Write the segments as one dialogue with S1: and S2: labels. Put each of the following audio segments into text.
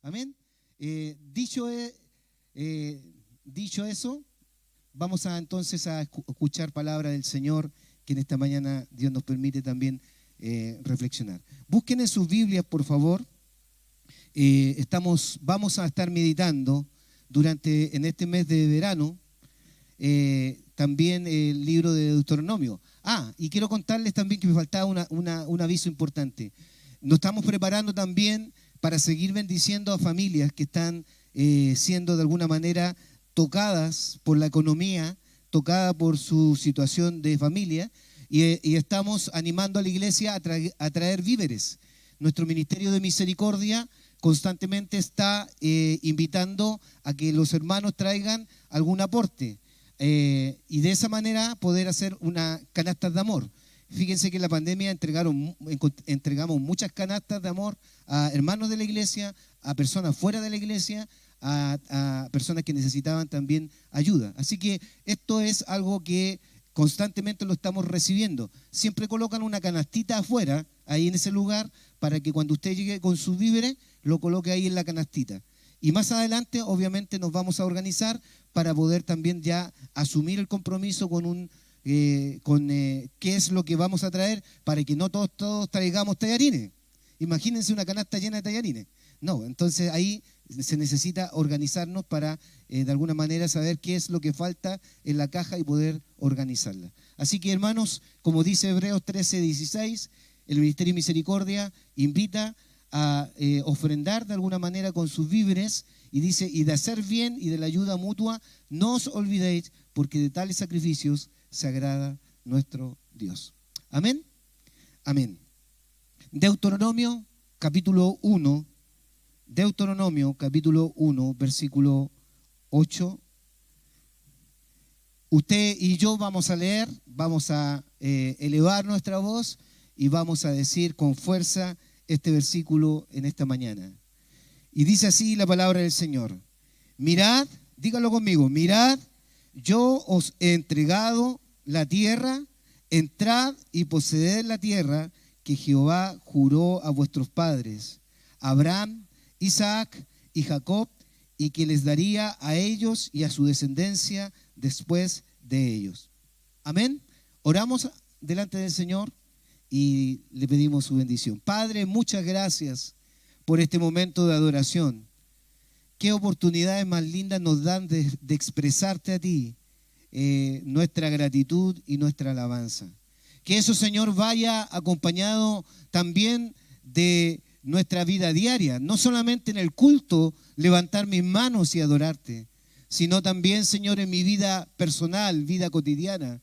S1: Amén. Eh, dicho, e- dicho eso, vamos a entonces a escuchar palabra del Señor, que en esta mañana Dios nos permite también reflexionar. Busquen en sus Biblias, por favor. Vamos a estar meditando en este mes de verano también el libro de Deuteronomio. Y quiero contarles también que me faltaba un aviso importante. Nos estamos preparando también para seguir bendiciendo a familias que están siendo de alguna manera tocadas por la economía, tocadas por su situación de familia, y estamos animando a la iglesia a traer víveres. Nuestro Ministerio de Misericordia constantemente está invitando a que los hermanos traigan algún aporte y de esa manera poder hacer una canasta de amor. Fíjense que en la pandemia entregamos muchas canastas de amor a hermanos de la iglesia, a personas fuera de la iglesia, a personas que necesitaban también ayuda. Así que esto es algo que constantemente lo estamos recibiendo. Siempre colocan una canastita afuera, ahí en ese lugar, para que cuando usted llegue con sus víveres, lo coloque ahí en la canastita. Y más adelante, obviamente, nos vamos a organizar para poder también ya asumir el compromiso con qué es lo que vamos a traer, para que no todos traigamos tallarines. Imagínense una canasta llena de tallarines. No, entonces ahí se necesita organizarnos para de alguna manera saber qué es lo que falta en la caja y poder organizarla. Así que, hermanos, como dice Hebreos 13:16, el Ministerio de Misericordia invita a ofrendar de alguna manera con sus víveres, y dice: y de hacer bien y de la ayuda mutua no os olvidéis, porque de tales sacrificios se agrada nuestro Dios. Amén. Amén. Deuteronomio capítulo 1, versículo 8. Usted y yo vamos a leer, vamos a elevar nuestra voz y vamos a decir con fuerza este versículo en esta mañana. Y dice así la palabra del Señor: mirad, dígalo conmigo, mirad, yo os he entregado la tierra, entrad y poseed la tierra que Jehová juró a vuestros padres, Abraham, Isaac y Jacob, y que les daría a ellos y a su descendencia después de ellos. Amén. Oramos delante del Señor y le pedimos su bendición. Padre, muchas gracias por este momento de adoración. Qué oportunidades más lindas nos dan de expresarte a ti nuestra gratitud y nuestra alabanza. Que eso, Señor, vaya acompañado también de nuestra vida diaria, no solamente en el culto, levantar mis manos y adorarte, sino también, Señor, en mi vida personal, vida cotidiana,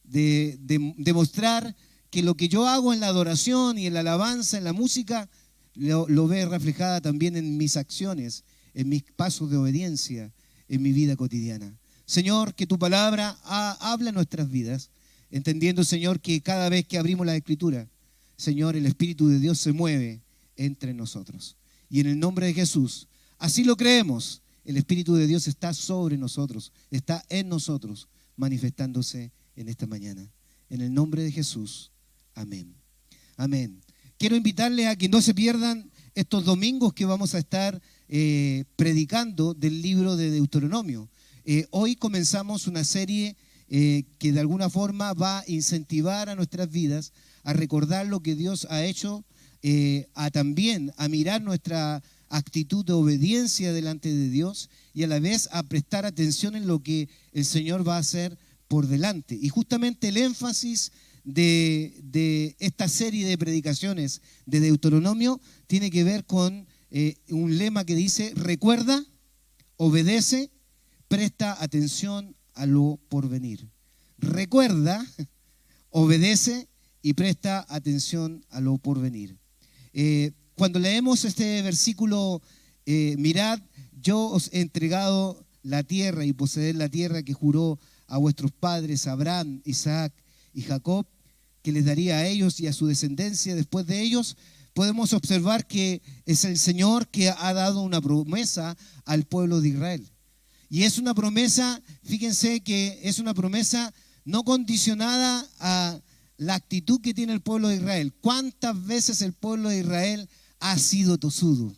S1: de demostrar que lo que yo hago en la adoración y en la alabanza, en la música, lo ve reflejada también en mis acciones, en mis pasos de obediencia, en mi vida cotidiana. Señor, que tu palabra habla en nuestras vidas, entendiendo, Señor, que cada vez que abrimos la Escritura, Señor, el Espíritu de Dios se mueve entre nosotros. Y en el nombre de Jesús, así lo creemos, el Espíritu de Dios está sobre nosotros, está en nosotros, manifestándose en esta mañana. En el nombre de Jesús, amén. Amén. Quiero invitarles a que no se pierdan estos domingos que vamos a estar predicando del libro de Deuteronomio. Hoy comenzamos una serie que de alguna forma va a incentivar a nuestras vidas a recordar lo que Dios ha hecho, también a mirar nuestra actitud de obediencia delante de Dios y a la vez a prestar atención en lo que el Señor va a hacer por delante. Y justamente el énfasis de esta serie de predicaciones de Deuteronomio tiene que ver con un lema que dice: recuerda, obedece, presta atención a lo porvenir. Recuerda, obedece y presta atención a lo porvenir. Cuando leemos este versículo, mirad, yo os he entregado la tierra y poseed la tierra que juró a vuestros padres Abraham, Isaac y Jacob, que les daría a ellos y a su descendencia después de ellos, podemos observar que es el Señor que ha dado una promesa al pueblo de Israel. Y es una promesa, fíjense que es una promesa no condicionada a la actitud que tiene el pueblo de Israel. ¿Cuántas veces el pueblo de Israel ha sido tosudo?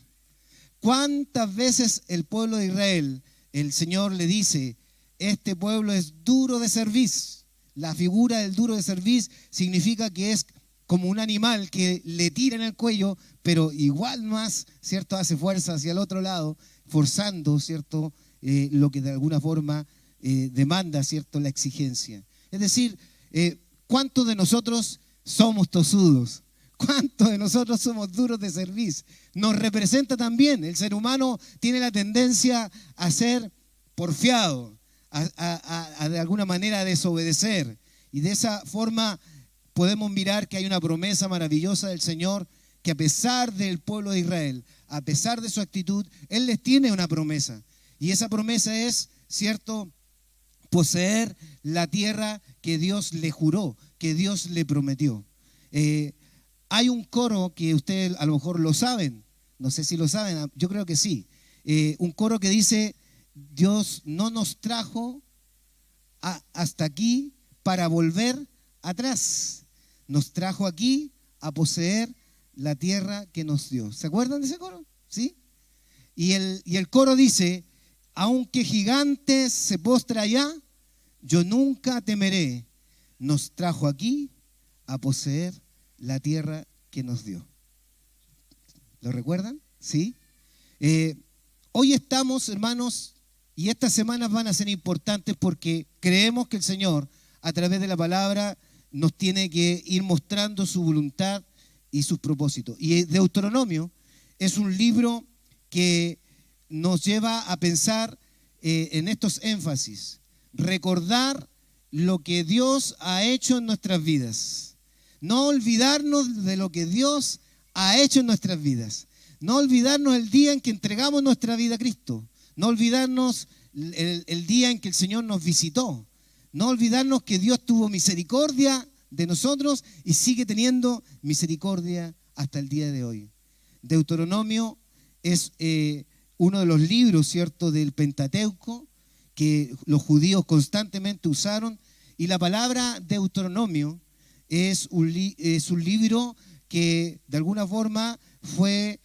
S1: ¿Cuántas veces el pueblo de Israel, el Señor le dice, este pueblo es duro de cerviz? La figura del duro de cerviz significa que es como un animal que le tira en el cuello, pero igual más, ¿cierto?, hace fuerza hacia el otro lado, forzando, ¿cierto?, lo que de alguna forma demanda, ¿cierto?, la exigencia. Es decir, ¿cuántos de nosotros somos tosudos? ¿Cuántos de nosotros somos duros de cerviz? Nos representa también. El ser humano tiene la tendencia a ser porfiado, a de alguna manera desobedecer. Y de esa forma podemos mirar que hay una promesa maravillosa del Señor, que a pesar del pueblo de Israel, a pesar de su actitud, Él les tiene una promesa. Y esa promesa es, ¿cierto?, poseer la tierra que Dios le juró, que Dios le prometió. Hay un coro que ustedes a lo mejor lo saben, no sé si lo saben, yo creo que sí. Un coro que dice, Dios no nos trajo hasta aquí para volver atrás. Nos trajo aquí a poseer la tierra que nos dio. ¿Se acuerdan de ese coro? ¿Sí? Y el coro dice, aunque gigantes se postra allá, yo nunca temeré. Nos trajo aquí a poseer la tierra que nos dio. ¿Lo recuerdan? ¿Sí? Hoy estamos, hermanos, y estas semanas van a ser importantes porque creemos que el Señor, a través de la palabra, nos tiene que ir mostrando su voluntad y sus propósitos. Y Deuteronomio es un libro que nos lleva a pensar en estos énfasis. Recordar lo que Dios ha hecho en nuestras vidas. No olvidarnos de lo que Dios ha hecho en nuestras vidas. No olvidarnos el día en que entregamos nuestra vida a Cristo. No olvidarnos el día en que el Señor nos visitó. No olvidarnos que Dios tuvo misericordia de nosotros y sigue teniendo misericordia hasta el día de hoy. Deuteronomio es uno de los libros, ¿cierto?, del Pentateuco que los judíos constantemente usaron, y la palabra Deuteronomio es un libro que de alguna forma fue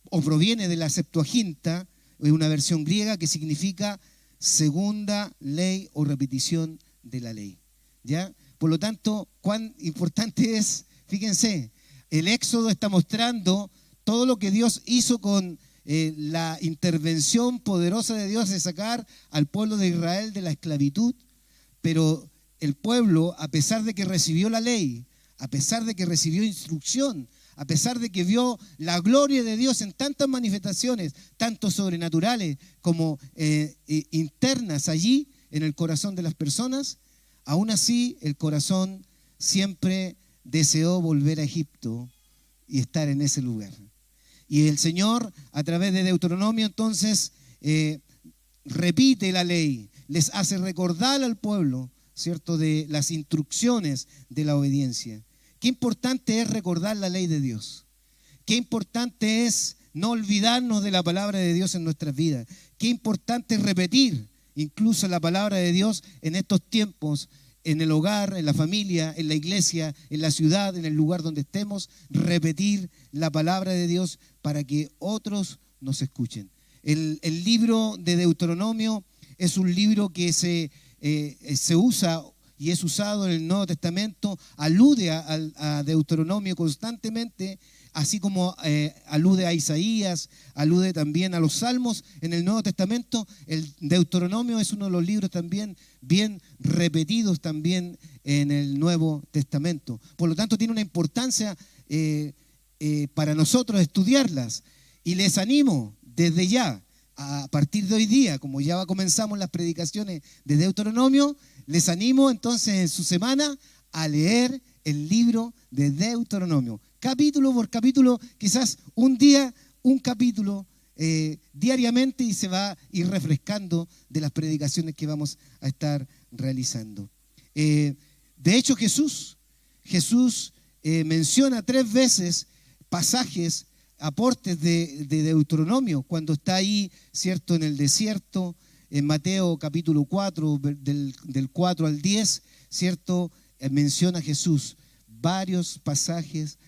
S1: o proviene de la Septuaginta, una versión griega que significa segunda ley o repetición de la ley. ¿Ya? Por lo tanto, cuán importante es, fíjense, el Éxodo está mostrando todo lo que Dios hizo con la intervención poderosa de Dios de sacar al pueblo de Israel de la esclavitud, pero el pueblo, a pesar de que recibió la ley, a pesar de que recibió instrucción, a pesar de que vio la gloria de Dios en tantas manifestaciones, tanto sobrenaturales como internas allí en el corazón de las personas, aún así el corazón siempre deseó volver a Egipto y estar en ese lugar. Y el Señor, a través de Deuteronomio, entonces, repite la ley, les hace recordar al pueblo, ¿cierto?, de las instrucciones de la obediencia. Qué importante es recordar la ley de Dios. Qué importante es no olvidarnos de la palabra de Dios en nuestras vidas. Qué importante es repetir incluso la palabra de Dios en estos tiempos, en el hogar, en la familia, en la iglesia, en la ciudad, en el lugar donde estemos, repetir la palabra de Dios para que otros nos escuchen. El libro de Deuteronomio es un libro que se usa y es usado en el Nuevo Testamento, alude a Deuteronomio constantemente, así como alude a Isaías, alude también a los Salmos en el Nuevo Testamento. El Deuteronomio es uno de los libros también bien repetidos también en el Nuevo Testamento. Por lo tanto, tiene una importancia para nosotros estudiarlas. Y les animo desde ya, a partir de hoy día, como ya comenzamos las predicaciones de Deuteronomio, les animo entonces en su semana a leer el libro de Deuteronomio. Capítulo por capítulo, quizás un día, un capítulo diariamente, y se va a ir refrescando de las predicaciones que vamos a estar realizando. De hecho, Jesús menciona 3 veces pasajes, aportes de Deuteronomio, cuando está ahí, ¿cierto?, en el desierto, en Mateo capítulo 4, del 4 al 10, ¿cierto?, menciona Jesús varios pasajes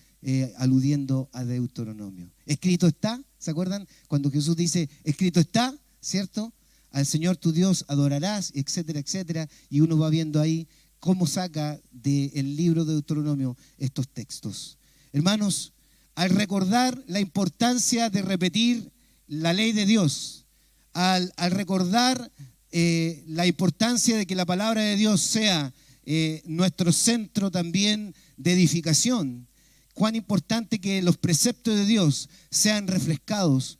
S1: aludiendo a Deuteronomio. Escrito está, ¿se acuerdan? Cuando Jesús dice, escrito está, ¿cierto? Al Señor tu Dios adorarás, etcétera, etcétera. Y uno va viendo ahí cómo saca del libro de Deuteronomio estos textos. Hermanos, al recordar la importancia de repetir la ley de Dios, al recordar la importancia de que la palabra de Dios sea nuestro centro también de edificación, cuán importante que los preceptos de Dios sean refrescados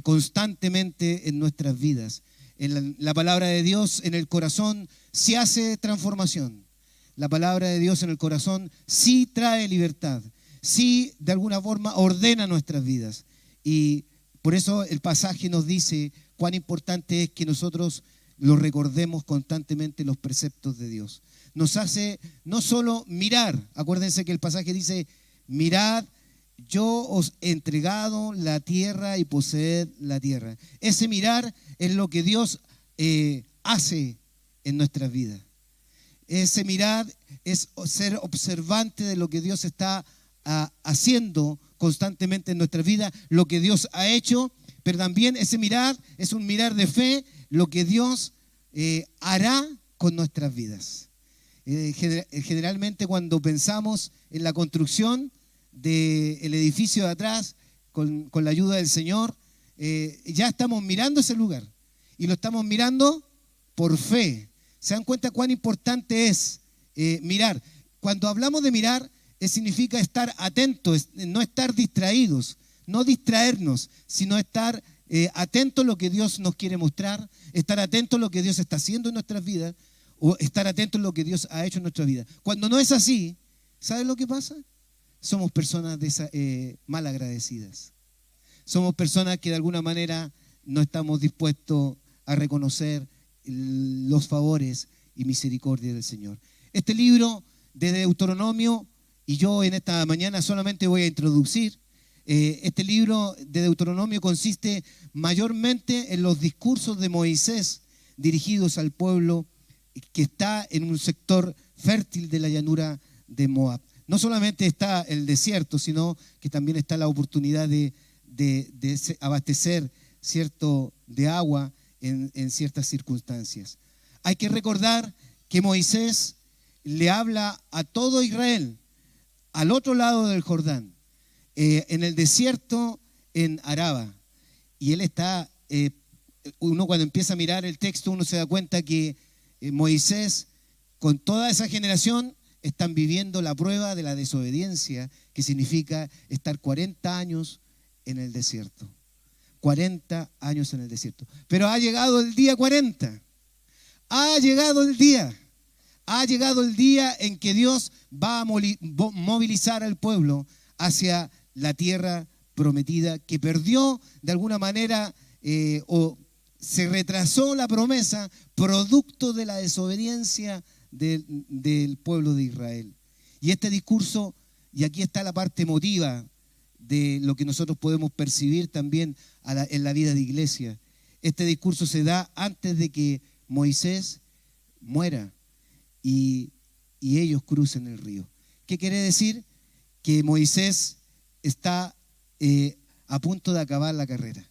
S1: constantemente en nuestras vidas. En la palabra de Dios en el corazón sí hace transformación. La palabra de Dios en el corazón sí trae libertad, sí de alguna forma ordena nuestras vidas. Y por eso el pasaje nos dice cuán importante es que nosotros lo recordemos constantemente los preceptos de Dios. Nos hace no solo mirar, acuérdense que el pasaje dice, mirad, yo os he entregado la tierra y poseed la tierra. Ese mirar es lo que Dios hace en nuestras vidas. Ese mirar es ser observante de lo que Dios está haciendo constantemente en nuestras vidas, lo que Dios ha hecho, pero también ese mirar es un mirar de fe, lo que Dios hará con nuestras vidas. Generalmente cuando pensamos en la construcción del edificio de atrás, con la ayuda del Señor, ya estamos mirando ese lugar y lo estamos mirando por fe. ¿Se dan cuenta cuán importante es mirar? Cuando hablamos de mirar, significa estar atentos, no estar distraídos, no distraernos, sino estar atentos a lo que Dios nos quiere mostrar, estar atentos a lo que Dios está haciendo en nuestras vidas, o estar atentos a lo que Dios ha hecho en nuestras vidas. Cuando no es así, ¿saben lo que pasa? Somos personas mal agradecidas. Somos personas que de alguna manera no estamos dispuestos a reconocer los favores y misericordia del Señor. Este libro de Deuteronomio, y yo en esta mañana solamente voy a introducir, este libro de Deuteronomio consiste mayormente en los discursos de Moisés dirigidos al pueblo que está en un sector fértil de la llanura de Moab. No solamente está el desierto, sino que también está la oportunidad de abastecer de agua en ciertas circunstancias. Hay que recordar que Moisés le habla a todo Israel al otro lado del Jordán, en el desierto en Araba. Y él está, uno cuando empieza a mirar el texto, uno se da cuenta que Moisés, con toda esa generación, están viviendo la prueba de la desobediencia, que significa estar 40 años en el desierto. 40 años en el desierto. Pero ha llegado el día 40. Ha llegado el día. Ha llegado el día en que Dios va a movilizar al pueblo hacia la tierra prometida, que perdió de alguna manera o se retrasó la promesa producto de la desobediencia del pueblo de Israel. Y este discurso, y aquí está la parte emotiva de lo que nosotros podemos percibir también en la vida de iglesia. Este discurso se da antes de que Moisés muera y ellos crucen el río. ¿Qué quiere decir? Que Moisés está a punto de acabar la carrera.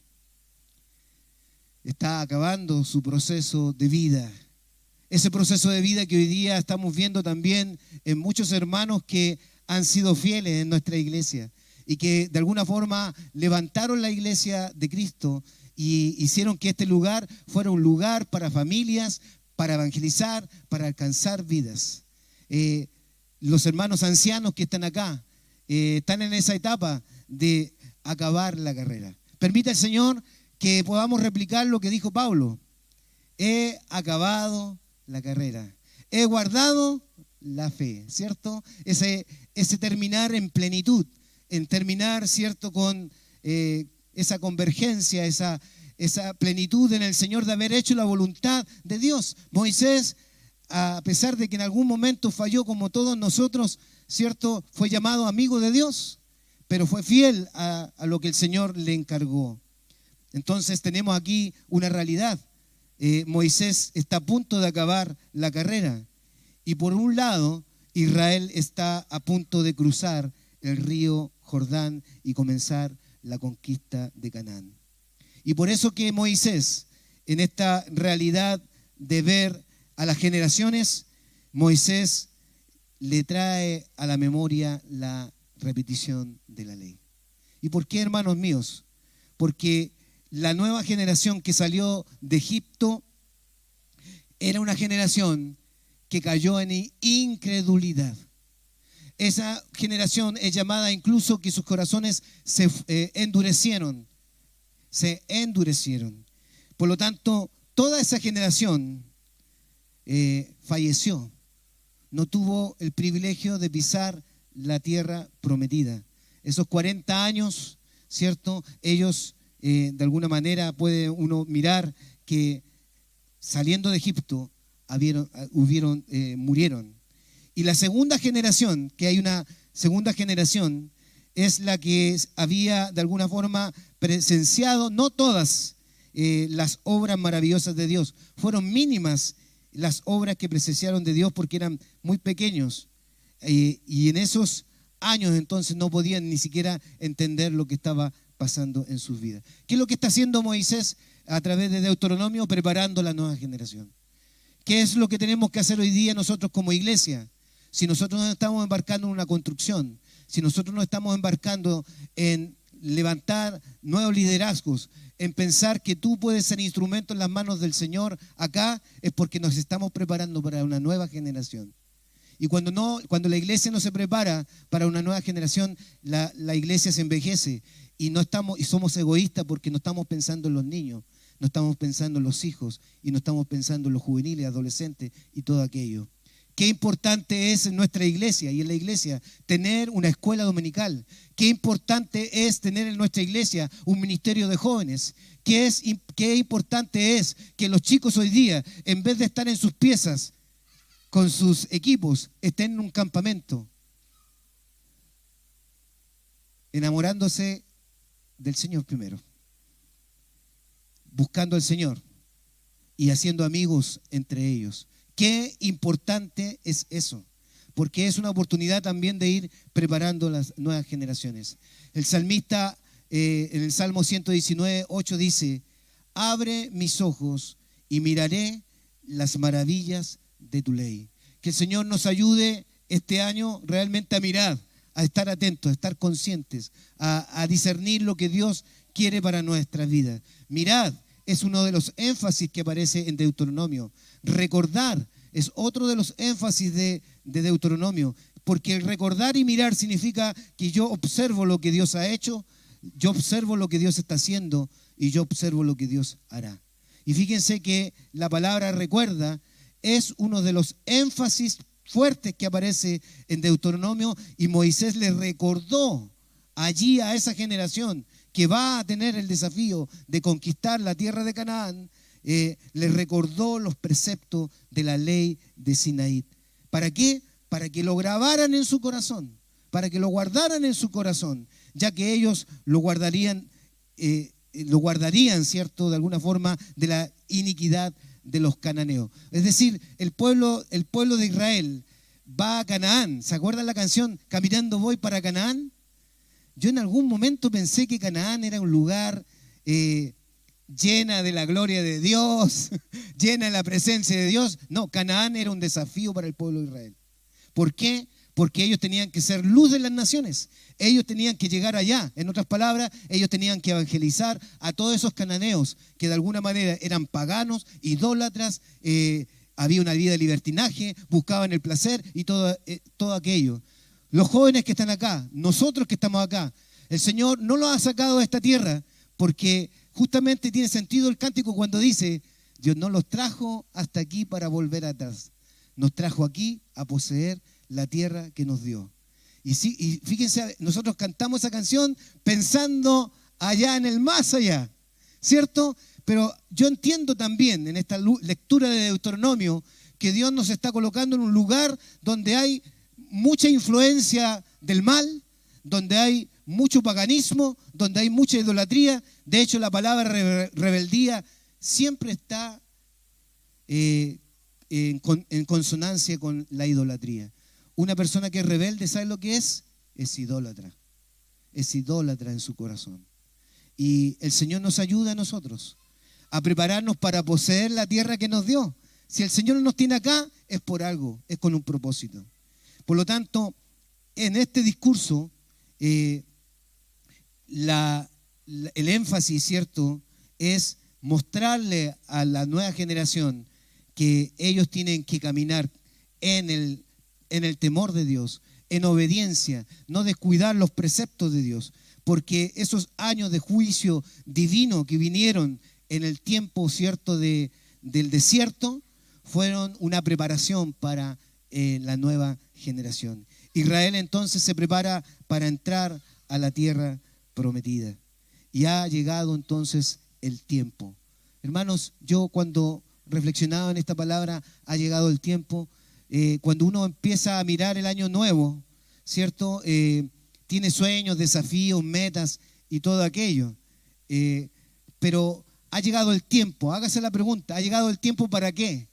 S1: Está acabando su proceso de vida. Ese proceso de vida que hoy día estamos viendo también en muchos hermanos que han sido fieles en nuestra iglesia y que de alguna forma levantaron la iglesia de Cristo y hicieron que este lugar fuera un lugar para familias, para evangelizar, para alcanzar vidas. Los hermanos ancianos que están acá están en esa etapa de acabar la carrera. Permita el Señor que podamos replicar lo que dijo Pablo. He acabado la carrera. He guardado la fe, ¿cierto? Ese terminar en plenitud, en terminar, ¿cierto? Con esa convergencia, esa plenitud en el Señor de haber hecho la voluntad de Dios. Moisés, a pesar de que en algún momento falló como todos nosotros, ¿cierto? Fue llamado amigo de Dios, pero fue fiel a lo que el Señor le encargó. Entonces tenemos aquí una realidad. Moisés está a punto de acabar la carrera y por un lado Israel está a punto de cruzar el río Jordán y comenzar la conquista de Canaán. Y por eso que Moisés, en esta realidad de ver a las generaciones, Moisés le trae a la memoria la repetición de la ley. ¿Y por qué, hermanos míos? Porque la nueva generación que salió de Egipto era una generación que cayó en incredulidad. Esa generación es llamada incluso que sus corazones se endurecieron. Se endurecieron. Por lo tanto, toda esa generación falleció. No tuvo el privilegio de pisar la tierra prometida. Esos 40 años, ¿cierto? Ellos, de alguna manera, puede uno mirar que saliendo de Egipto murieron. Y la segunda generación, que hay una segunda generación, es la que había de alguna forma presenciado, no todas las obras maravillosas de Dios, fueron mínimas las obras que presenciaron de Dios porque eran muy pequeños. Y en esos años entonces no podían ni siquiera entender lo que estaba pasando en sus vidas. ¿Qué es lo que está haciendo Moisés a través de Deuteronomio? Preparando la nueva generación. ¿Qué es lo que tenemos que hacer hoy día nosotros como iglesia? Si nosotros nos estamos embarcando en una construcción, si nosotros nos estamos embarcando en levantar nuevos liderazgos, en pensar que tú puedes ser instrumento en las manos del Señor acá, es porque nos estamos preparando para una nueva generación. Y cuando la iglesia no se prepara para una nueva generación, la iglesia se envejece y somos egoístas porque no estamos pensando en los niños, no estamos pensando en los hijos y no estamos pensando en los juveniles, adolescentes y todo aquello. Qué importante es en nuestra iglesia y en la iglesia tener una escuela dominical. Qué importante es tener en nuestra iglesia un ministerio de jóvenes. Qué importante es que los chicos hoy día, en vez de estar en sus piezas con sus equipos, estén en un campamento, enamorándose del Señor primero, buscando al Señor y haciendo amigos entre ellos. Qué importante es eso, porque es una oportunidad también de ir preparando las nuevas generaciones. El salmista en el Salmo 119:8 dice: abre mis ojos y miraré las maravillas de tu ley. Que el Señor nos ayude este año realmente a mirar, a estar atentos, a estar conscientes, a discernir lo que Dios quiere para nuestras vidas. Mirad es uno de los énfasis que aparece en Deuteronomio. Recordar es otro de los énfasis de Deuteronomio, porque el recordar y mirar significa que yo observo lo que Dios ha hecho, yo observo lo que Dios está haciendo y yo observo lo que Dios hará. Y fíjense que la palabra recuerda es uno de los énfasis fuertes que aparece en Deuteronomio, y Moisés le recordó allí a esa generación que va a tener el desafío de conquistar la tierra de Canaán, les recordó los preceptos de la ley de Sinaí. ¿Para qué? Para que lo grabaran en su corazón, para que lo guardaran en su corazón, ya que ellos lo guardarían, ¿cierto?, de alguna forma, de la iniquidad de los cananeos. Es decir, el pueblo de Israel va a Canaán. ¿Se acuerdan la canción Caminando voy para Canaán? Yo en algún momento pensé que Canaán era un lugar llena de la gloria de Dios, llena de la presencia de Dios. No, Canaán era un desafío para el pueblo de Israel. ¿Por qué? Porque ellos tenían que ser luz de las naciones. Ellos tenían que llegar allá. En otras palabras, ellos tenían que evangelizar a todos esos cananeos que de alguna manera eran paganos, idólatras, había una vida de libertinaje, buscaban el placer y todo aquello. Los jóvenes que están acá, nosotros que estamos acá, el Señor no los ha sacado de esta tierra porque justamente tiene sentido el cántico cuando dice: Dios no los trajo hasta aquí para volver atrás. Nos trajo aquí a poseer la tierra que nos dio. Y fíjense, nosotros cantamos esa canción pensando allá en el más allá, ¿cierto? Pero yo entiendo también en esta lectura de Deuteronomio que Dios nos está colocando en un lugar donde hay mucha influencia del mal, donde hay mucho paganismo, donde hay mucha idolatría. De hecho, la palabra rebeldía siempre está en consonancia con la idolatría. Una persona que es rebelde, ¿sabe lo que es? Es idólatra. Es idólatra en su corazón. Y el Señor nos ayuda a nosotros a prepararnos para poseer la tierra que nos dio. Si el Señor nos tiene acá, es por algo, es con un propósito. Por lo tanto, en este discurso, el énfasis, ¿cierto?, es mostrarle a la nueva generación que ellos tienen que caminar en el temor de Dios, en obediencia, no descuidar los preceptos de Dios, porque esos años de juicio divino que vinieron en el tiempo, ¿cierto?, del desierto, fueron una preparación para la nueva generación. Israel entonces se prepara para entrar a la tierra prometida. Y ha llegado entonces el tiempo. Hermanos, yo cuando reflexionaba en esta palabra, ha llegado el tiempo, cuando uno empieza a mirar el año nuevo, ¿cierto? Tiene sueños, desafíos, metas y todo aquello. Pero ha llegado el tiempo, hágase la pregunta, ¿ha llegado el tiempo para qué?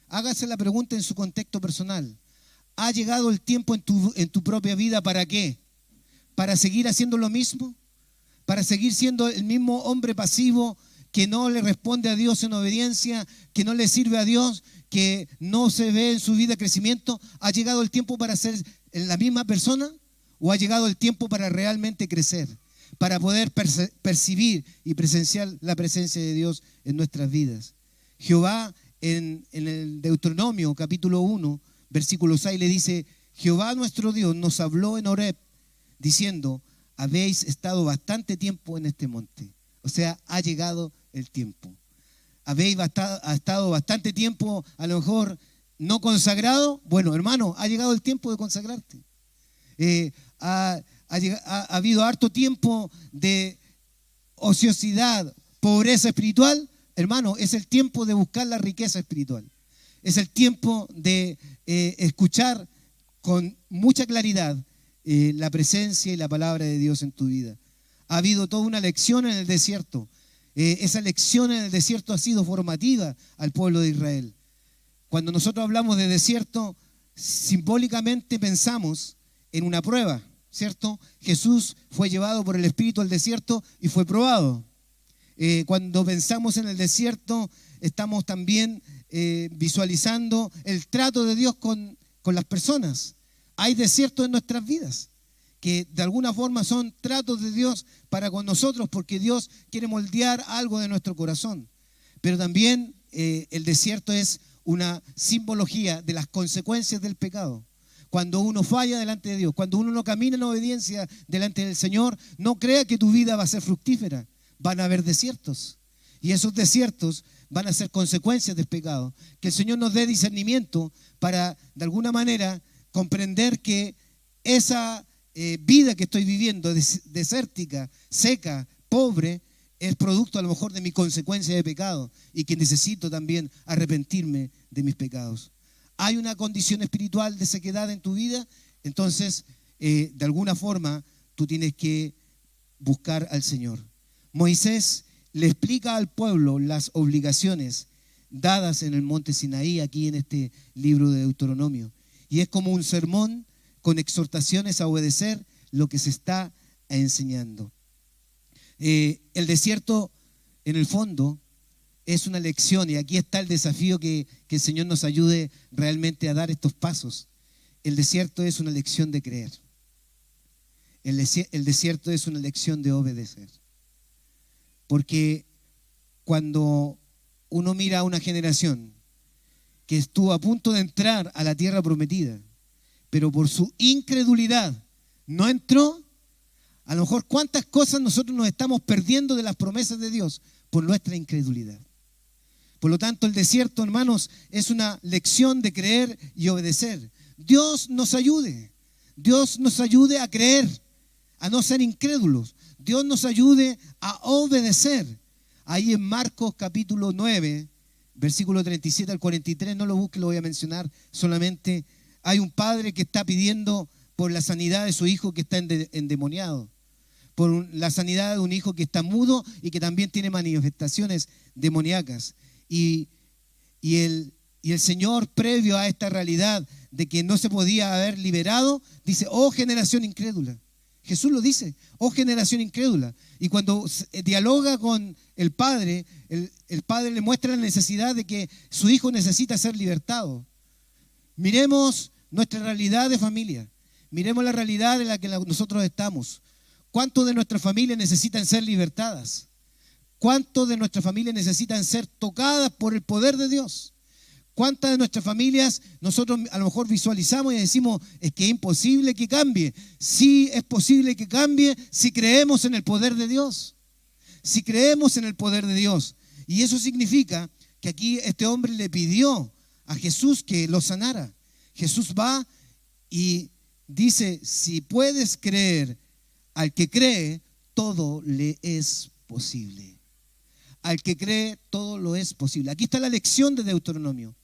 S1: Hágase la pregunta en su contexto personal. ¿Ha llegado el tiempo en tu propia vida para qué? ¿Para seguir haciendo lo mismo? ¿Para seguir siendo el mismo hombre pasivo que no le responde a Dios en obediencia, que no le sirve a Dios, que no se ve en su vida crecimiento? ¿Ha llegado el tiempo para ser la misma persona? ¿O ha llegado el tiempo para realmente crecer? Para poder percibir y presenciar la presencia de Dios en nuestras vidas. Jehová en el Deuteronomio capítulo 1, versículo 6 le dice: Jehová nuestro Dios nos habló en Horeb diciendo: habéis estado bastante tiempo en este monte. O sea, ha llegado el tiempo. Habéis estado bastante tiempo, a lo mejor no consagrado. Bueno, hermano, ha llegado el tiempo de consagrarte. Ha habido harto tiempo de ociosidad, pobreza espiritual. Hermano, es el tiempo de buscar la riqueza espiritual. Es el tiempo de escuchar con mucha claridad la presencia y la palabra de Dios en tu vida. Ha habido toda una lección en el desierto. Esa lección en el desierto ha sido formativa al pueblo de Israel. Cuando nosotros hablamos de desierto, simbólicamente pensamos en una prueba, ¿cierto? Jesús fue llevado por el Espíritu al desierto y fue probado. Cuando pensamos en el desierto, estamos también visualizando el trato de Dios con las personas. Hay desiertos en nuestras vidas que de alguna forma son tratos de Dios para con nosotros, porque Dios quiere moldear algo de nuestro corazón. Pero también el desierto es una simbología de las consecuencias del pecado. Cuando uno falla delante de Dios, cuando uno no camina en obediencia delante del Señor, no crea que tu vida va a ser fructífera. Van a haber desiertos. Y esos desiertos van a ser consecuencias del pecado. Que el Señor nos dé discernimiento para, de alguna manera, comprender que esa vida que estoy viviendo, desértica, seca, pobre, es producto a lo mejor de mi consecuencia de pecado y que necesito también arrepentirme de mis pecados. Hay una condición espiritual de sequedad en tu vida, entonces de alguna forma tú tienes que buscar al Señor. Moisés le explica al pueblo las obligaciones dadas en el monte Sinaí, aquí en este libro de Deuteronomio. Y es como un sermón con exhortaciones a obedecer lo que se está enseñando. El desierto, en el fondo, es una lección, y aquí está el desafío que el Señor nos ayude realmente a dar estos pasos. El desierto es una lección de creer. El desierto es una lección de obedecer. Porque cuando uno mira a una generación que estuvo a punto de entrar a la tierra prometida, pero por su incredulidad no entró, a lo mejor cuántas cosas nosotros nos estamos perdiendo de las promesas de Dios por nuestra incredulidad. Por lo tanto, el desierto, hermanos, es una lección de creer y obedecer. Dios nos ayude a creer, a no ser incrédulos. Dios nos ayude a obedecer. Ahí en Marcos capítulo 9, versículo 37 al 43, no lo busque, lo voy a mencionar solamente. Hay un padre que está pidiendo por la sanidad de su hijo que está endemoniado, por la sanidad de un hijo que está mudo y que también tiene manifestaciones demoníacas. Y el Señor, previo a esta realidad de que no se podía haber liberado, dice: oh generación incrédula, Jesús lo dice, oh generación incrédula. Y cuando dialoga con el Padre, el Padre le muestra la necesidad de que su hijo necesita ser libertado. Miremos nuestra realidad de familia. Miremos la realidad en la que nosotros estamos. ¿Cuántos de nuestras familias necesitan ser libertadas? ¿Cuántos de nuestras familias necesitan ser tocadas por el poder de Dios? ¿Cuántas de nuestras familias nosotros a lo mejor visualizamos y decimos, es que es imposible que cambie? Sí, es posible que cambie si creemos en el poder de Dios. Si creemos en el poder de Dios. Y eso significa que aquí este hombre le pidió a Jesús que lo sanara. Jesús va y dice, si puedes creer, al que cree, todo le es posible. Al que cree, todo lo es posible. Aquí está la lección de Deuteronomio.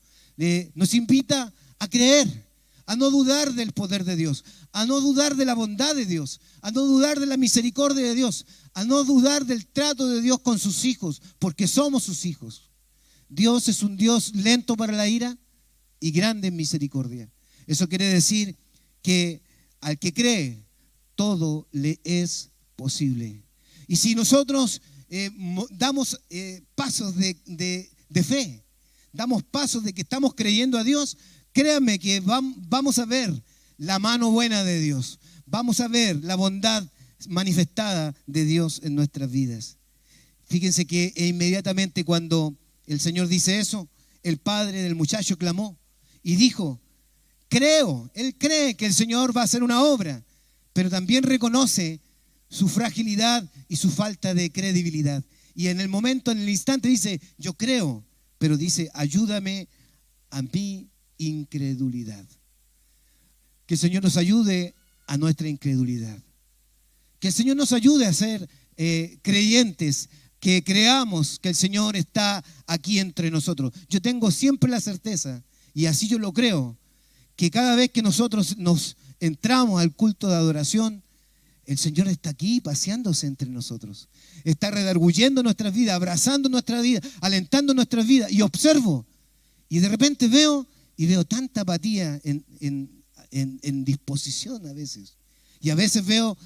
S1: Nos invita a creer, a no dudar del poder de Dios, a no dudar de la bondad de Dios, a no dudar de la misericordia de Dios, a no dudar del trato de Dios con sus hijos, porque somos sus hijos. Dios es un Dios lento para la ira y grande en misericordia. Eso quiere decir que al que cree, todo le es posible. Y si nosotros damos pasos de fe, damos pasos de que estamos creyendo a Dios, créanme que vamos a ver la mano buena de Dios. Vamos a ver la bondad manifestada de Dios en nuestras vidas. Fíjense que inmediatamente cuando el Señor dice eso, el padre del muchacho clamó y dijo, creo, él cree que el Señor va a hacer una obra, pero también reconoce su fragilidad y su falta de credibilidad. Y en el instante dice, yo creo, pero dice, ayúdame a mi incredulidad. Que el Señor nos ayude a nuestra incredulidad. Que el Señor nos ayude a ser creyentes, que creamos que el Señor está aquí entre nosotros. Yo tengo siempre la certeza, y así yo lo creo, que cada vez que nosotros nos entramos al culto de adoración, el Señor está aquí paseándose entre nosotros. Está redarguyendo nuestras vidas, abrazando nuestras vidas, alentando nuestras vidas. Y observo, y de repente veo tanta apatía en disposición a veces. Y a veces veo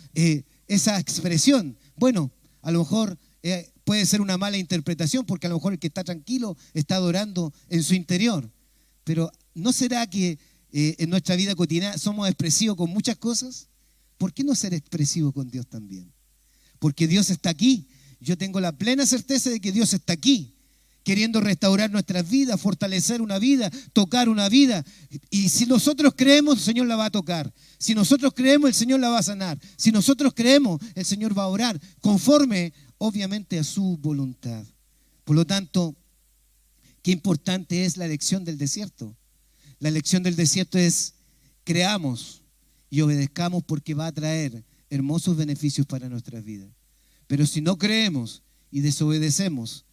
S1: esa expresión. Bueno, a lo mejor puede ser una mala interpretación, porque a lo mejor el que está tranquilo está adorando en su interior. Pero ¿no será que en nuestra vida cotidiana somos expresivos con muchas cosas? ¿Por qué no ser expresivo con Dios también? Porque Dios está aquí. Yo tengo la plena certeza de que Dios está aquí, queriendo restaurar nuestras vidas, fortalecer una vida, tocar una vida. Y si nosotros creemos, el Señor la va a tocar. Si nosotros creemos, el Señor la va a sanar. Si nosotros creemos, el Señor va a orar, conforme, obviamente, a su voluntad. Por lo tanto, qué importante es la lección del desierto. La lección del desierto es, creamos y obedezcamos, porque va a traer hermosos beneficios para nuestras vidas. Pero si no creemos y desobedecemos,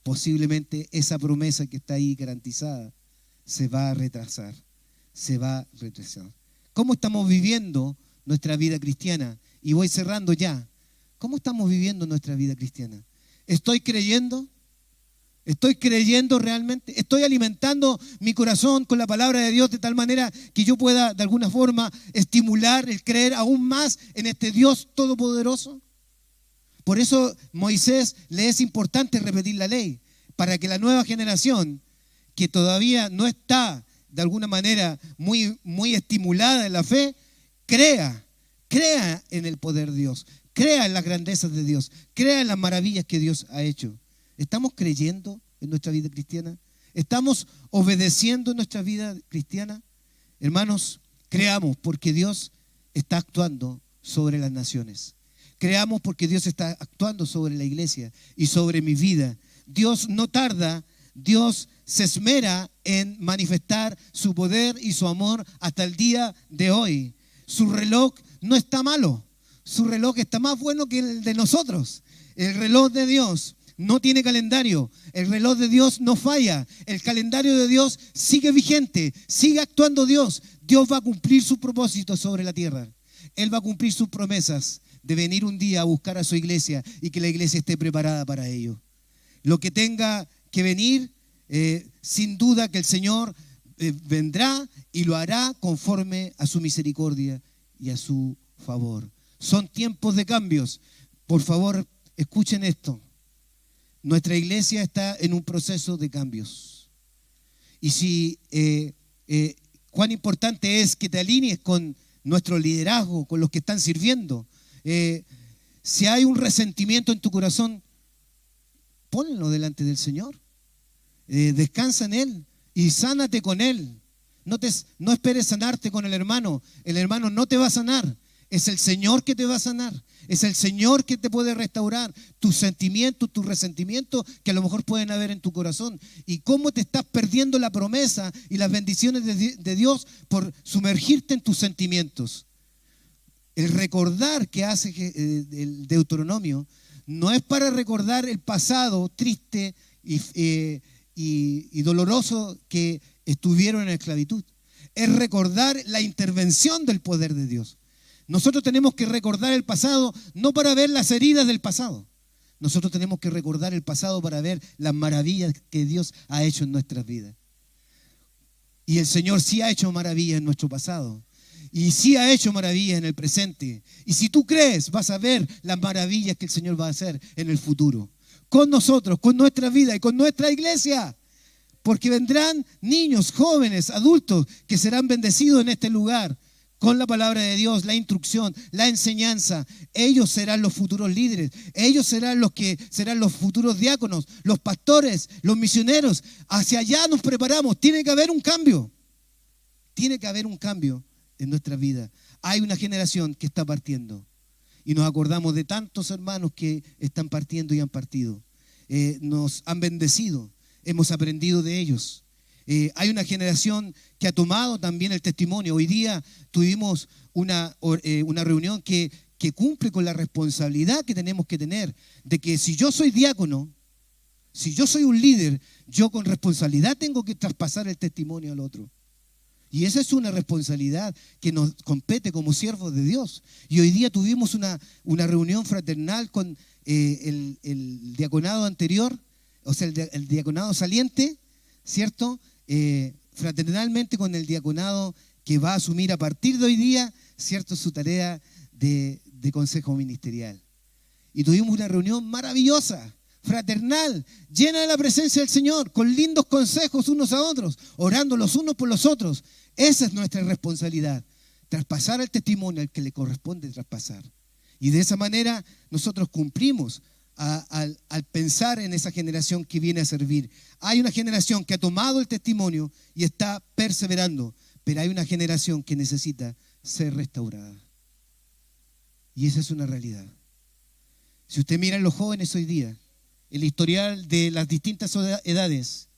S1: posiblemente esa promesa que está ahí garantizada se va a retrasar, se va a retrasar. ¿Cómo estamos viviendo nuestra vida cristiana? Y voy cerrando ya. ¿Cómo estamos viviendo nuestra vida cristiana? ¿Estoy creyendo? ¿Estoy creyendo realmente? ¿Estoy alimentando mi corazón con la palabra de Dios de tal manera que yo pueda de alguna forma estimular el creer aún más en este Dios todopoderoso? Por eso Moisés le es importante repetir la ley, para que la nueva generación, que todavía no está de alguna manera muy estimulada en la fe, crea en el poder de Dios, crea en las grandezas de Dios, crea en las maravillas que Dios ha hecho. ¿Estamos creyendo en nuestra vida cristiana? ¿Estamos obedeciendo en nuestra vida cristiana? Hermanos, creamos, porque Dios está actuando sobre las naciones. Creamos porque Dios está actuando sobre la iglesia y sobre mi vida. Dios no tarda, Dios se esmera en manifestar su poder y su amor hasta el día de hoy. Su reloj no está malo, su reloj está más bueno que el de nosotros. El reloj de Dios no tiene calendario, el reloj de Dios no falla, el calendario de Dios sigue vigente, sigue actuando Dios. Dios va a cumplir sus propósitos sobre la tierra. Él va a cumplir sus promesas de venir un día a buscar a su iglesia y que la iglesia esté preparada para ello. Lo que tenga que venir, sin duda que el Señor vendrá y lo hará conforme a su misericordia y a su favor. Son tiempos de cambios. Por favor, escuchen esto. Nuestra iglesia está en un proceso de cambios. Y cuán importante es que te alinees con nuestro liderazgo, con los que están sirviendo. Si hay un resentimiento en tu corazón, ponlo delante del Señor. Descansa en Él y sánate con Él. No esperes sanarte con el hermano. El hermano no te va a sanar. Es el Señor que te va a sanar. Es el Señor que te puede restaurar tus sentimientos, tus resentimientos que a lo mejor pueden haber en tu corazón. Y cómo te estás perdiendo la promesa y las bendiciones de Dios por sumergirte en tus sentimientos. El recordar que hace el Deuteronomio no es para recordar el pasado triste y doloroso que estuvieron en esclavitud. Es recordar la intervención del poder de Dios. Nosotros tenemos que recordar el pasado no para ver las heridas del pasado. Nosotros tenemos que recordar el pasado para ver las maravillas que Dios ha hecho en nuestras vidas. Y el Señor sí ha hecho maravillas en nuestro pasado. Y sí ha hecho maravillas en el presente. Y si tú crees, vas a ver las maravillas que el Señor va a hacer en el futuro. Con nosotros, con nuestra vida y con nuestra iglesia. Porque vendrán niños, jóvenes, adultos que serán bendecidos en este lugar. Con la palabra de Dios, la instrucción, la enseñanza. Ellos serán los futuros líderes. Ellos serán los futuros diáconos, los pastores, los misioneros. Hacia allá nos preparamos. Tiene que haber un cambio. Tiene que haber un cambio en nuestra vida. Hay una generación que está partiendo. Y nos acordamos de tantos hermanos que están partiendo y han partido. Nos han bendecido. Hemos aprendido de ellos. Hay una generación que ha tomado también el testimonio. Hoy día tuvimos una reunión que cumple con la responsabilidad que tenemos que tener de que si yo soy diácono, si yo soy un líder, yo con responsabilidad tengo que traspasar el testimonio al otro. Y esa es una responsabilidad que nos compete como siervos de Dios. Y hoy día tuvimos una reunión fraternal con el diaconado anterior, o sea, el diaconado saliente, ¿cierto? Fraternalmente con el diaconado que va a asumir a partir de hoy día, ¿cierto?, su tarea de consejo ministerial. Y tuvimos una reunión maravillosa, fraternal, llena de la presencia del Señor, con lindos consejos unos a otros, orando los unos por los otros. Esa es nuestra responsabilidad, traspasar el testimonio al que le corresponde traspasar. Y de esa manera nosotros cumplimos al pensar en esa generación que viene a servir. Hay una generación que ha tomado el testimonio y está perseverando, pero hay una generación que necesita ser restaurada. Y esa es una realidad. Si usted mira a los jóvenes hoy día, el historial de las distintas edades,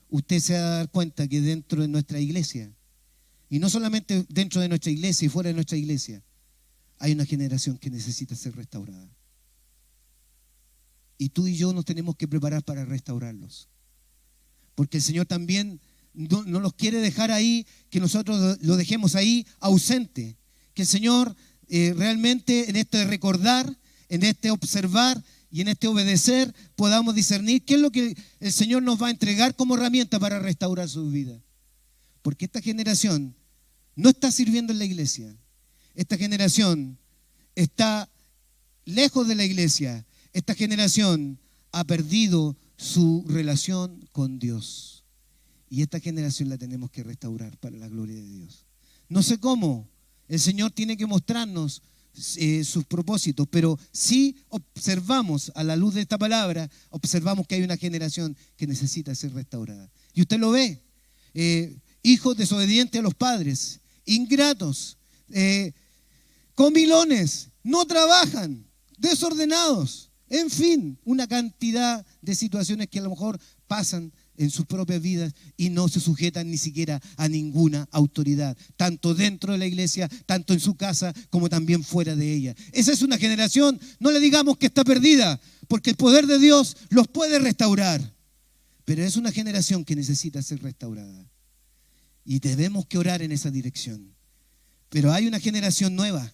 S1: usted se va a dar cuenta que dentro de nuestra iglesia, y no solamente dentro de nuestra iglesia y fuera de nuestra iglesia, hay una generación que necesita ser restaurada. Y tú y yo nos tenemos que preparar para restaurarlos. Porque el Señor también no los quiere dejar ahí, que nosotros lo dejemos ahí ausente. Que el Señor realmente en este recordar, en este observar y en este obedecer podamos discernir qué es lo que el Señor nos va a entregar como herramienta para restaurar su vida. Porque esta generación no está sirviendo en la iglesia. Esta generación está lejos de la iglesia. Esta generación ha perdido su relación con Dios. Y esta generación la tenemos que restaurar para la gloria de Dios. No sé cómo. El Señor tiene que mostrarnos sus propósitos, pero sí observamos a la luz de esta palabra, observamos que hay una generación que necesita ser restaurada. Y usted lo ve. Hijos desobedientes a los padres, ingratos, comilones, no trabajan, desordenados. En fin, una cantidad de situaciones que a lo mejor pasan en sus propias vidas y no se sujetan ni siquiera a ninguna autoridad, tanto dentro de la iglesia, tanto en su casa, como también fuera de ella. Esa es una generación, no le digamos que está perdida, porque el poder de Dios los puede restaurar, pero es una generación que necesita ser restaurada. Y debemos que orar en esa dirección. Pero hay una generación nueva.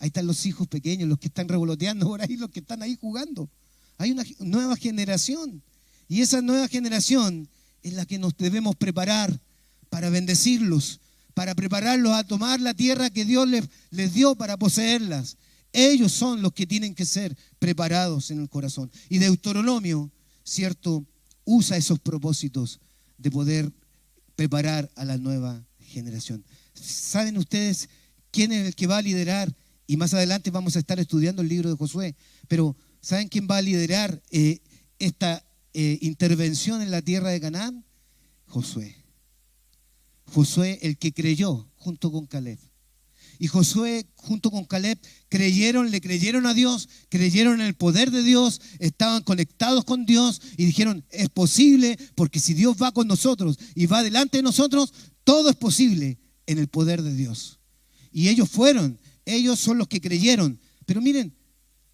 S1: Ahí están los hijos pequeños, los que están revoloteando por ahí, los que están ahí jugando. Hay una nueva generación. Y esa nueva generación es la que nos debemos preparar para bendecirlos, para prepararlos a tomar la tierra que Dios les dio para poseerlas. Ellos son los que tienen que ser preparados en el corazón. Y Deuteronomio, ¿cierto?, usa esos propósitos de poder preparar a la nueva generación. ¿Saben ustedes quién es el que va a liderar? Y más adelante vamos a estar estudiando el libro de Josué. Pero ¿saben quién va a liderar esta intervención en la tierra de Canaán? Josué. Josué, el que creyó junto con Caleb. Y Josué junto con Caleb le creyeron a Dios, creyeron en el poder de Dios, estaban conectados con Dios y dijeron, es posible, porque si Dios va con nosotros y va delante de nosotros, todo es posible en el poder de Dios. Y ellos son los que creyeron. Pero miren,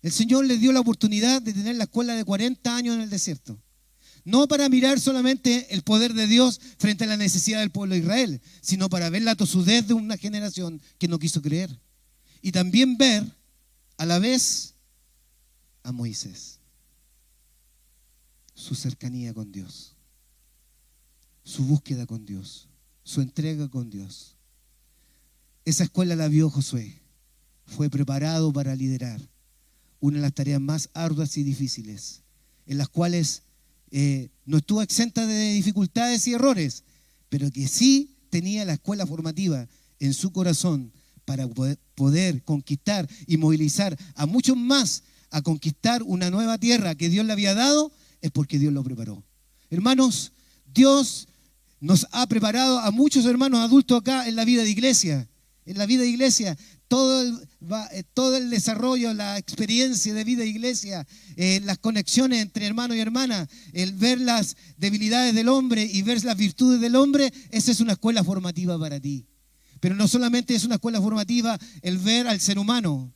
S1: el Señor les dio la oportunidad de tener la escuela de 40 años en el desierto. No para mirar solamente el poder de Dios frente a la necesidad del pueblo de Israel, sino para ver la tosudez de una generación que no quiso creer. Y también ver a la vez a Moisés, su cercanía con Dios, su búsqueda con Dios, su entrega con Dios. Esa escuela la vio Josué. Fue preparado para liderar una de las tareas más arduas y difíciles, en las cuales no estuvo exenta de dificultades y errores, pero que sí tenía la escuela formativa en su corazón para poder conquistar y movilizar a muchos más a conquistar una nueva tierra que Dios le había dado, es porque Dios lo preparó. Hermanos, Dios nos ha preparado a muchos hermanos adultos acá en la vida de iglesia. En la vida de iglesia, todo el desarrollo, la experiencia de vida de iglesia, las conexiones entre hermano y hermana, el ver las debilidades del hombre y ver las virtudes del hombre, esa es una escuela formativa para ti. Pero no solamente es una escuela formativa el ver al ser humano,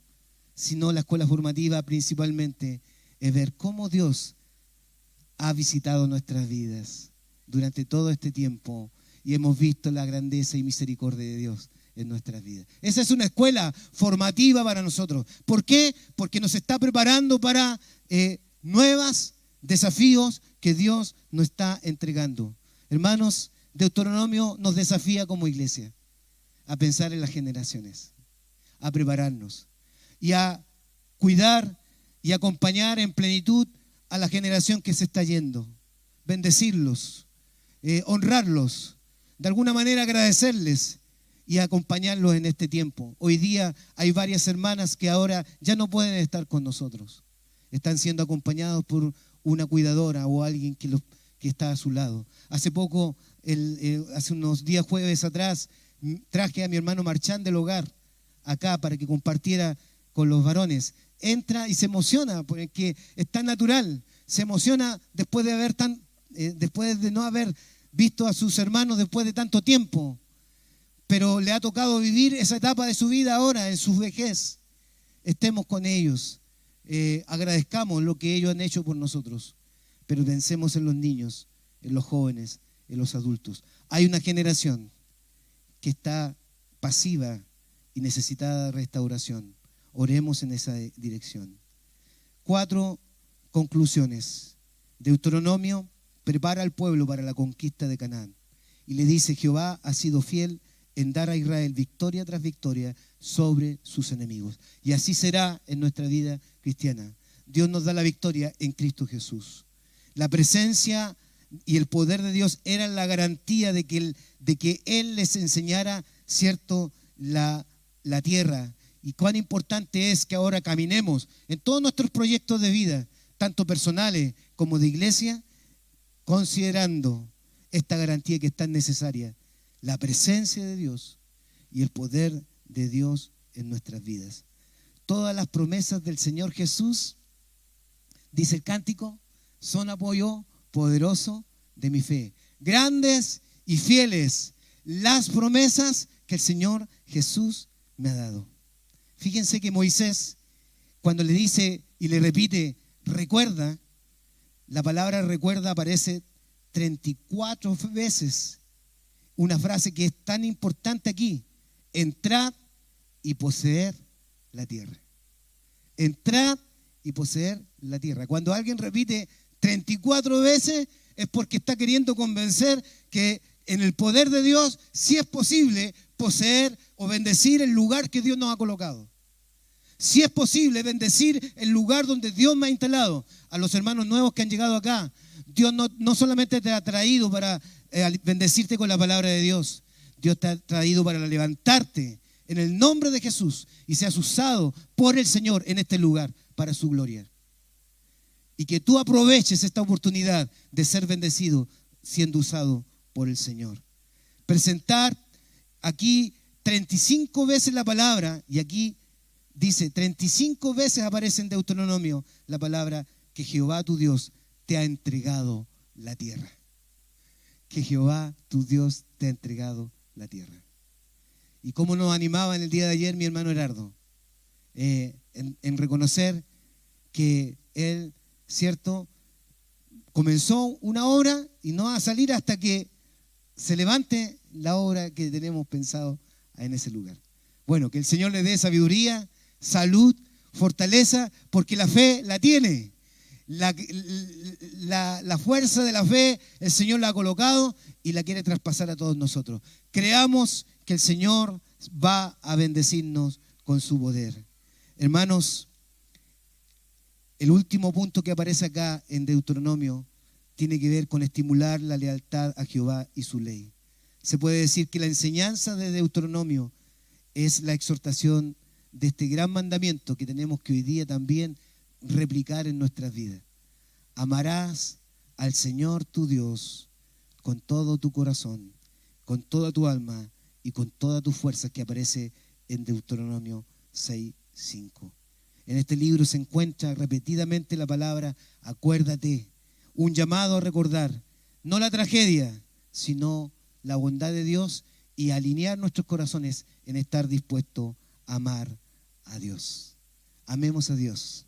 S1: sino la escuela formativa principalmente es ver cómo Dios ha visitado nuestras vidas durante todo este tiempo y hemos visto la grandeza y misericordia de Dios en nuestras vidas. Esa es una escuela formativa para nosotros. ¿Por qué? Porque nos está preparando para nuevos desafíos que Dios nos está entregando. Hermanos, Deuteronomio nos desafía como iglesia a pensar en las generaciones, a prepararnos y a cuidar y acompañar en plenitud a la generación que se está yendo. Bendecirlos, honrarlos, de alguna manera agradecerles y acompañarlos en este tiempo. Hoy día hay varias hermanas que ahora ya no pueden estar con nosotros. Están siendo acompañados por una cuidadora o alguien que está a su lado. Hace poco, hace unos días jueves atrás, traje a mi hermano Marchán del hogar acá para que compartiera con los varones. Entra y se emociona porque es tan natural. Se emociona después de no haber visto a sus hermanos después de tanto tiempo. Pero le ha tocado vivir esa etapa de su vida ahora, en su vejez. Estemos con ellos, agradezcamos lo que ellos han hecho por nosotros, pero pensemos en los niños, en los jóvenes, en los adultos. Hay una generación que está pasiva y necesitada de restauración. Oremos en esa dirección. 4 conclusiones. Deuteronomio prepara al pueblo para la conquista de Canaán y le dice: Jehová ha sido fiel en dar a Israel victoria tras victoria sobre sus enemigos. Y así será en nuestra vida cristiana. Dios nos da la victoria en Cristo Jesús. La presencia y el poder de Dios eran la garantía de que Él les enseñara, ¿cierto?, la tierra. Y cuán importante es que ahora caminemos en todos nuestros proyectos de vida, tanto personales como de iglesia, considerando esta garantía que es tan necesaria: la presencia de Dios y el poder de Dios en nuestras vidas. Todas las promesas del Señor Jesús, dice el cántico, son apoyo poderoso de mi fe. Grandes y fieles las promesas que el Señor Jesús me ha dado. Fíjense que Moisés, cuando le dice y le repite, recuerda, la palabra recuerda aparece 34 veces. Una frase que es tan importante aquí: entrad y poseer la tierra. Entrad y poseer la tierra. Cuando alguien repite 34 veces es porque está queriendo convencer que en el poder de Dios sí es posible poseer o bendecir el lugar que Dios nos ha colocado. Si es posible bendecir el lugar donde Dios me ha instalado. A los hermanos nuevos que han llegado acá, Dios no solamente te ha traído para bendecirte con la palabra de Dios. Dios te ha traído para levantarte en el nombre de Jesús y seas usado por el Señor en este lugar para su gloria. Y que tú aproveches esta oportunidad de ser bendecido siendo usado por el Señor. Presentar aquí 35 veces la palabra, y aquí dice 35 veces aparece en Deuteronomio la palabra que Jehová tu Dios te ha entregado la tierra. Que Jehová tu Dios te ha entregado la tierra. Y cómo nos animaba en el día de ayer mi hermano Herardo, en reconocer que él, ¿cierto?, comenzó una obra y no va a salir hasta que se levante la obra que tenemos pensado en ese lugar. Bueno, que el Señor le dé sabiduría, salud, fortaleza, porque la fe la tiene. La fuerza de la fe el Señor la ha colocado y la quiere traspasar a todos nosotros. Creamos que el Señor va a bendecirnos con su poder. Hermanos, el último punto que aparece acá en Deuteronomio tiene que ver con estimular la lealtad a Jehová y su ley. Se puede decir que la enseñanza de Deuteronomio es la exhortación de este gran mandamiento que tenemos que hoy día también replicar en nuestras vidas. Amarás al Señor tu Dios con todo tu corazón, con toda tu alma y con toda tu fuerza, que aparece en Deuteronomio 6:5. En este libro se encuentra repetidamente la palabra acuérdate, un llamado a recordar, no la tragedia, sino la bondad de Dios y alinear nuestros corazones en estar dispuestos a amar a Dios. Amemos a Dios,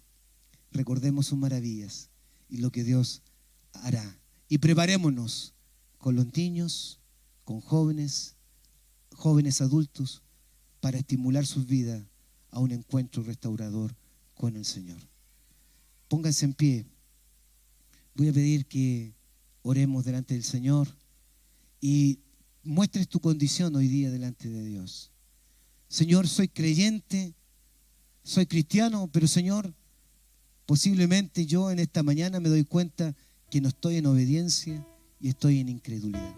S1: recordemos sus maravillas y lo que Dios hará. Y preparémonos con los niños, con jóvenes adultos, para estimular sus vidas a un encuentro restaurador con el Señor. Pónganse en pie. Voy a pedir que oremos delante del Señor y muestres tu condición hoy día delante de Dios. Señor, soy creyente, soy cristiano, pero Señor, posiblemente yo en esta mañana me doy cuenta que no estoy en obediencia y estoy en incredulidad.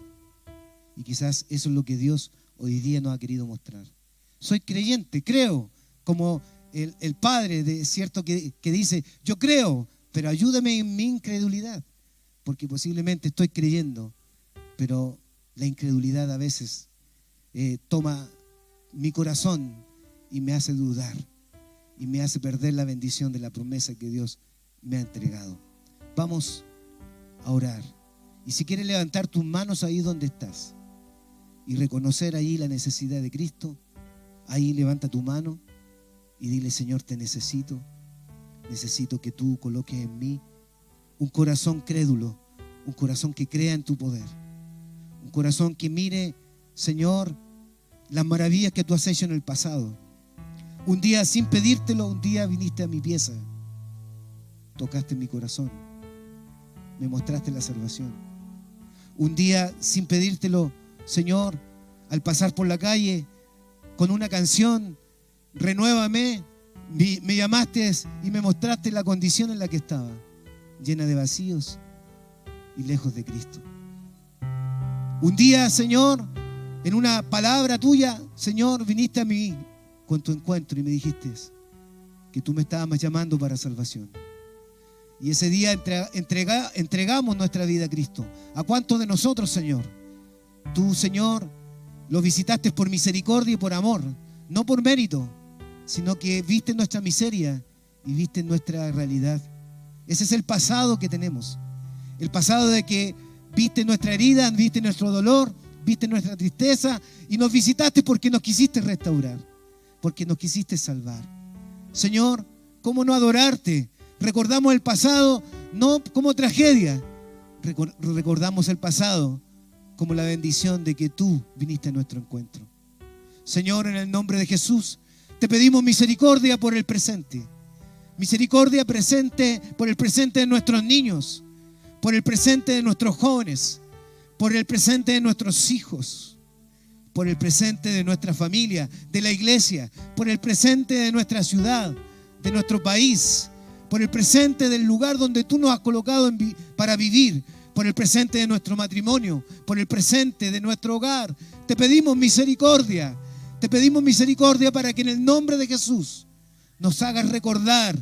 S1: Y quizás eso es lo que Dios hoy día nos ha querido mostrar. Soy creyente, creo, como el padre de cierto que dice, yo creo, pero ayúdame en mi incredulidad, porque posiblemente estoy creyendo, pero la incredulidad a veces toma mi corazón y me hace dudar y me hace perder la bendición de la promesa que Dios me ha entregado. Vamos a orar. Y si quieres levantar tus manos ahí donde estás y reconocer ahí la necesidad de Cristo, ahí levanta tu mano y dile, Señor, te necesito. Necesito que tú coloques en mí un corazón crédulo, un corazón que crea en tu poder, un corazón que mire, Señor, las maravillas que tú has hecho en el pasado. Un día sin pedírtelo, un día viniste a mi pieza, tocaste mi corazón, me mostraste la salvación. Un día sin pedírtelo, Señor, al pasar por la calle con una canción, renuévame, me llamaste y me mostraste la condición en la que estaba, llena de vacíos y lejos de Cristo. Un día, Señor, en una palabra tuya, Señor, viniste a mí con tu encuentro y me dijiste que tú me estabas llamando para salvación. Y ese día entregamos nuestra vida a Cristo. ¿A cuántos de nosotros, Señor? Tú, Señor, lo visitaste por misericordia y por amor, no por mérito, sino que viste nuestra miseria y viste nuestra realidad. Ese es el pasado que tenemos. El pasado de que viste nuestra herida, viste nuestro dolor, viste nuestra tristeza y nos visitaste porque nos quisiste restaurar, porque nos quisiste salvar. Señor, ¿cómo no adorarte? Recordamos el pasado no como tragedia, recordamos el pasado como la bendición de que tú viniste a nuestro encuentro. Señor, en el nombre de Jesús, te pedimos misericordia por el presente. Misericordia presente por el presente de nuestros niños, por el presente de nuestros jóvenes, por el presente de nuestros hijos, por el presente de nuestra familia, de la iglesia, por el presente de nuestra ciudad, de nuestro país, por el presente del lugar donde tú nos has colocado para vivir, por el presente de nuestro matrimonio, por el presente de nuestro hogar. Te pedimos misericordia para que en el nombre de Jesús nos hagas recordar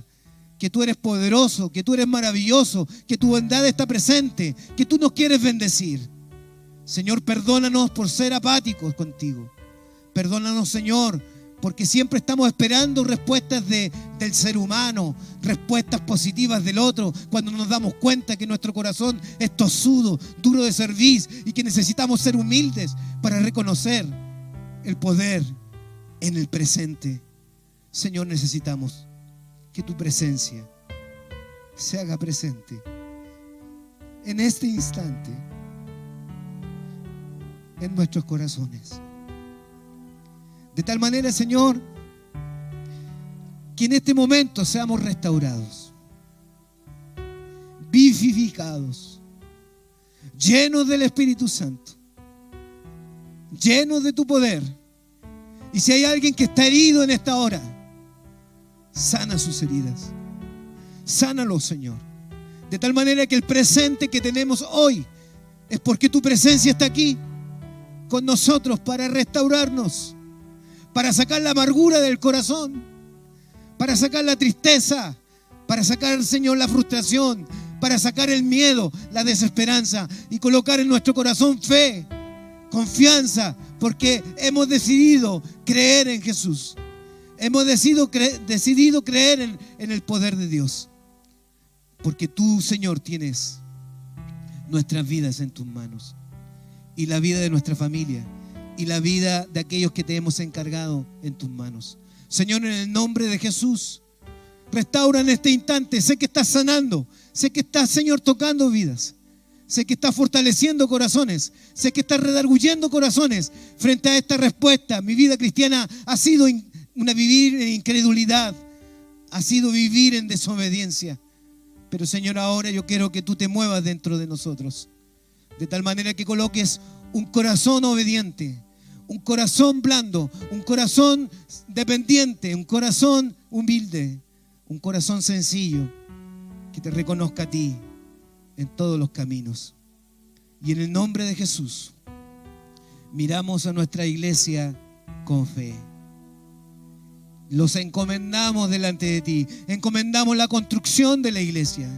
S1: que tú eres poderoso, que tú eres maravilloso, que tu bondad está presente, que tú nos quieres bendecir. Señor, perdónanos por ser apáticos contigo. Perdónanos, Señor, porque siempre estamos esperando respuestas del ser humano, respuestas positivas del otro, cuando nos damos cuenta que nuestro corazón es tosudo, duro de cerviz, y que necesitamos ser humildes para reconocer el poder en el presente. Señor, necesitamos que tu presencia se haga presente en este instante en nuestros corazones. De tal manera, Señor, que en este momento seamos restaurados, vivificados, llenos del Espíritu Santo, llenos de tu poder. Y si hay alguien que está herido en esta hora, sana sus heridas. Sánalo, Señor. De tal manera que el presente que tenemos hoy es porque tu presencia está aquí con nosotros para restaurarnos, para sacar la amargura del corazón, para sacar la tristeza, para sacar, Señor, la frustración, para sacar el miedo, la desesperanza, y colocar en nuestro corazón fe, confianza, porque hemos decidido creer en Jesús. Hemos decidido creer en el poder de Dios, porque tú, Señor, tienes nuestras vidas en tus manos, y la vida de nuestra familia, y la vida de aquellos que te hemos encargado en tus manos. Señor, en el nombre de Jesús, restaura en este instante. Sé que estás sanando, sé que estás, Señor, tocando vidas, sé que estás fortaleciendo corazones, sé que estás redarguyendo corazones frente a esta respuesta. Mi vida cristiana ha sido vivir en incredulidad, ha sido vivir en desobediencia. Pero, Señor, ahora yo quiero que tú te muevas dentro de nosotros, de tal manera que coloques un corazón obediente, un corazón blando, un corazón dependiente, un corazón humilde, un corazón sencillo, que te reconozca a ti en todos los caminos. Y en el nombre de Jesús, miramos a nuestra iglesia con fe. Los encomendamos delante de ti. Encomendamos la construcción de la iglesia.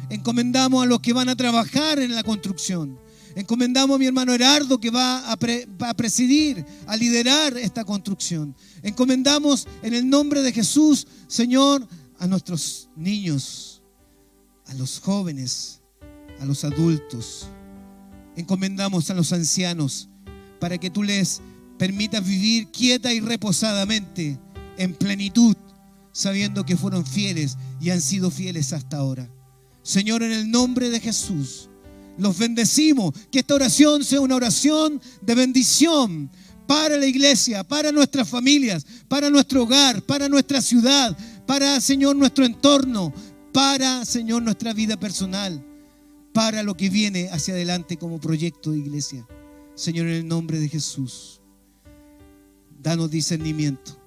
S1: Encomendamos a los que van a trabajar en la construcción. Encomendamos a mi hermano Herardo, que va a presidir, a liderar esta construcción. Encomendamos en el nombre de Jesús, Señor, a nuestros niños, a los jóvenes, a los adultos. Encomendamos a los ancianos para que tú les permitas vivir quieta y reposadamente, en plenitud, sabiendo que fueron fieles y han sido fieles hasta ahora. Señor, en el nombre de Jesús, los bendecimos. Que esta oración sea una oración de bendición para la iglesia, para nuestras familias, para nuestro hogar, para nuestra ciudad, para, Señor, nuestro entorno, para, Señor, nuestra vida personal, para lo que viene hacia adelante como proyecto de iglesia. Señor, en el nombre de Jesús, danos discernimiento.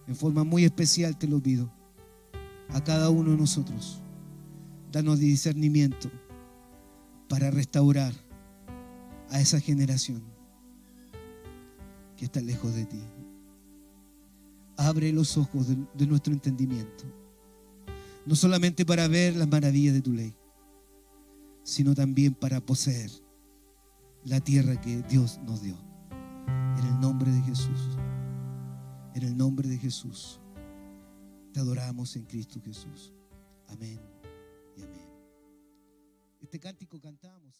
S1: En forma muy especial te lo pido a cada uno de nosotros. Danos discernimiento para restaurar a esa generación que está lejos de ti. Abre los ojos de nuestro entendimiento, no solamente para ver las maravillas de tu ley, sino también para poseer la tierra que Dios nos dio. En el nombre de Jesús, en el nombre de Jesús, te adoramos en Cristo Jesús. Amén y amén. Este cántico cantamos.